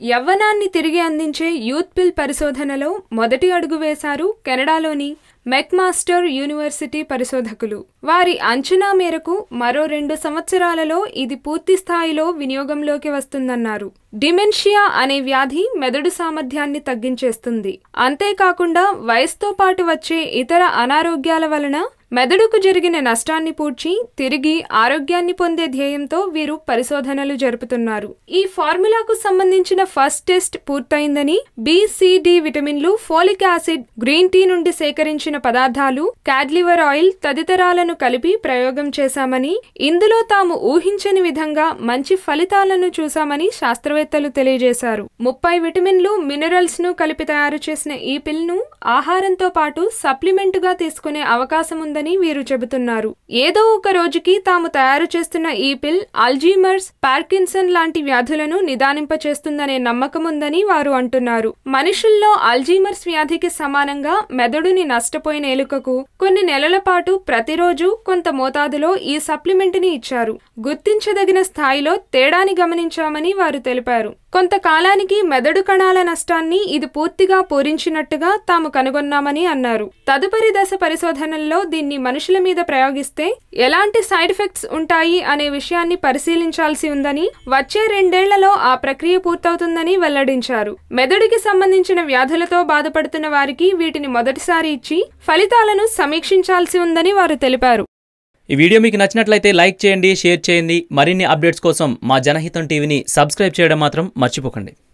యవ్వనాన్ని తిరిగి అందించే యూత్ పిల్ పరిశోధనలో మొదటి అడుగు వేశారు కెనడాలోని మెక్మాస్టర్ యూనివర్సిటీ పరిశోధకులు. వారి అంచనా మేరకు మరో 2 సంవత్సరాలలో ఇది పూర్తి స్థాయిలో వినియోగంలోకి వస్తుందన్నారు. డిమెన్షియా అనే వ్యాధి మెదడు సామర్థ్యాన్ని తగ్గించేస్తుంది. అంతేకాకుండా వయసుతో పాటు వచ్చే ఇతర అనారోగ్యాల వలన మెదడుకు జరిగిన నష్టాన్ని పూడ్చి తిరిగి ఆరోగ్యాన్ని పొందే ధ్యేయంతో వీరు పరిశోధనలు జరుపుతున్నారు. ఈ ఫార్ములాకు సంబంధించిన ఫస్ట్ టెస్ట్ పూర్తయిందని, బి-సి-డి విటమిన్లు, ఫోలిక్ యాసిడ్, గ్రీన్ టీ నుండి సేకరించిన పదార్థాలు, క్యాడ్లివర్ ఆయిల్ తదితరాలను కలిపి ప్రయోగం చేశామని, ఇందులో తాము ఊహించని విధంగా మంచి ఫలితాలను చూశామని శాస్త్రవేత్తలు తెలియజేశారు. 30 విటమిన్లు, మినరల్స్ ను కలిపి తయారు చేసిన ఈ పిల్ ను ఆహారంతో పాటు సప్లిమెంట్ గా తీసుకునే అవకాశం ఉందని వీరు చెబుతున్నారు. ఏదో ఒక రోజుకి తాము తయారు చేస్తున్న ఈ పిల్ అల్జీమర్స్, పార్కిన్సన్ లాంటి వ్యాధులను నిదానింపచేస్తుందనే నమ్మకం ఉందని వారు అంటున్నారు. మనుషుల్లో అల్జీమర్స్ వ్యాధికి సమానంగా మెదడుని నష్టపోయిన ఎలుకకు కొన్ని నెలల పాటు ప్రతిరోజు కొంత మోతాదులో ఈ సప్లిమెంట్ ని ఇచ్చారు. గుర్తించదగిన స్థాయిలో తేడాని గమనించామని వారు తెలిపారు. కొంతకాలానికి మెదడు కణాల నష్టాన్ని ఇది పూర్తిగా పూరించినట్టుగా తాము కనుగొన్నామని అన్నారు. తదుపరి దశ పరిశోధనల్లో దీన్ని మనుషుల మీద ప్రయోగిస్తే ఎలాంటి సైడ్ ఎఫెక్ట్స్ ఉంటాయి అనే విషయాన్ని పరిశీలించాల్సి ఉందని, వచ్చే 2 ఏళ్లలో ఆ ప్రక్రియ పూర్తవుతుందని వెల్లడించారు. మెదడుకి సంబంధించిన వ్యాధులతో బాధపడుతున్న వారికి వీటిని మొదటిసారి ఇచ్చి ఫలితాలను సమీక్షించాల్సి ఉందని వారు తెలిపారు. ఈ వీడియో మీకు నచ్చినట్లయితే లైక్ చేయండి, షేర్ చేయండి. మరిన్ని అప్డేట్స్ కోసం మా జనహితం టీవీని సబ్స్క్రైబ్ చేయడం మాత్రం మర్చిపోకండి.